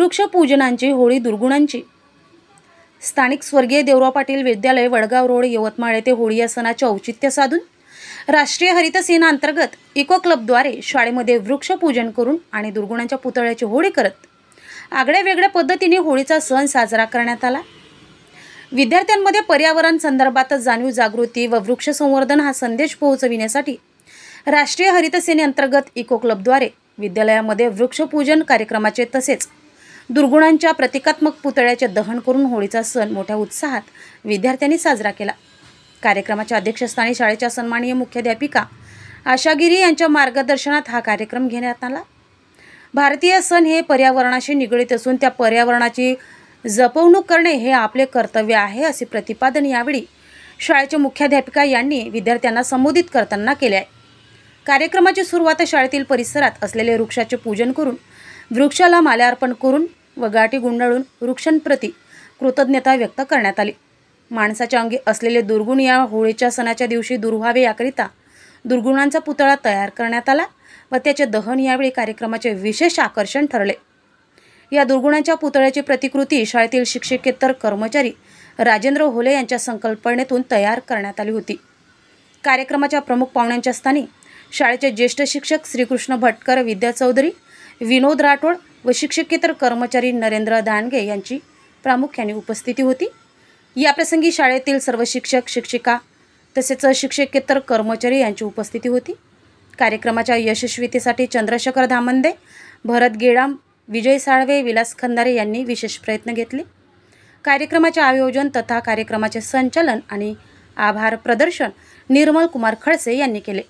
वृक्षपूजनांची होळी दुर्गुणांची। स्थानिक स्वर्गीय देवराव पाटील विद्यालय वडगाव रोड यवतमाळ येथे होळी या सणाचे औचित्य साधून राष्ट्रीय हरित सेना अंतर्गत इको क्लबद्वारे शाळेमध्ये वृक्षपूजन करून आणि दुर्गुणांच्या पुतळ्याची होळी करत आगळ्या वेगळ्या पद्धतीने होळीचा सण साजरा करण्यात आला। विद्यार्थ्यांमध्ये पर्यावरण संदर्भात जाणीव जागृती व वृक्ष संवर्धन हा संदेश पोहोचविण्यासाठी राष्ट्रीय हरित सेनेअंतर्गत इको क्लबद्वारे विद्यालयामध्ये वृक्षपूजन कार्यक्रमाचे तसेच दुर्गुणांच्या प्रतिकात्मक पुतळ्याचे दहन करून होळीचा सण मोठ्या उत्साहात विद्यार्थ्यांनी साजरा केला। कार्यक्रमाच्या अध्यक्षस्थानी शाळेच्या सन्माननीय मुख्याध्यापिका आशागिरी यांच्या मार्गदर्शनात हा कार्यक्रम घेण्यात आला। भारतीय सण हे पर्यावरणाशी निगडित असून त्या पर्यावरणाची जपवणूक करणे हे आपले कर्तव्य आहे असे प्रतिपादन यावेळी शाळेच्या मुख्याध्यापिका यांनी विद्यार्थ्यांना संबोधित करताना केले आहे। कार्यक्रमाची सुरुवात शाळेतील परिसरात असलेले वृक्षाचे पूजन करून वृक्षाला माल्यार्पण करून व गाठी गुंडाळून वृक्षांप्रती कृतज्ञता व्यक्त करण्यात आली। माणसाच्या अंगी असलेले दुर्गुण या होळीच्या सणाच्या दिवशी दूर व्हावे याकरिता दुर्गुणांचा पुतळा तयार करण्यात आला व त्याचे दहन यावेळी कार्यक्रमाचे विशेष आकर्षण ठरले। या दुर्गुणांच्या पुतळ्याची प्रतिकृती शाळेतील शिक्षकेतर कर्मचारी राजेंद्र होले यांच्या संकल्पनेतून तयार करण्यात आली होती। कार्यक्रमाच्या प्रमुख पाहुण्यांच्या स्थानी शाळेचे ज्येष्ठ शिक्षक श्रीकृष्ण भटकर, विद्या चौधरी, विनोद राठोड व शिक्षकेतर कर्मचारी नरेंद्र दांडगे यांची प्रामुख्याने उपस्थिती होती। याप्रसंगी शाळेतील सर्व शिक्षक शिक्षिका तसेच शिक्षकेतर कर्मचारी यांची उपस्थिती होती। कार्यक्रमाच्या यशस्वीतेसाठी चंद्रशेखर धामंदे, भरत गेडाम, विजय साळवे, विलास खंदारे यांनी विशेष प्रयत्न घेतले। कार्यक्रमाचे आयोजन तथा कार्यक्रमाचे संचालन आणि आभार प्रदर्शन निर्मल कुमार खडसे यांनी केले।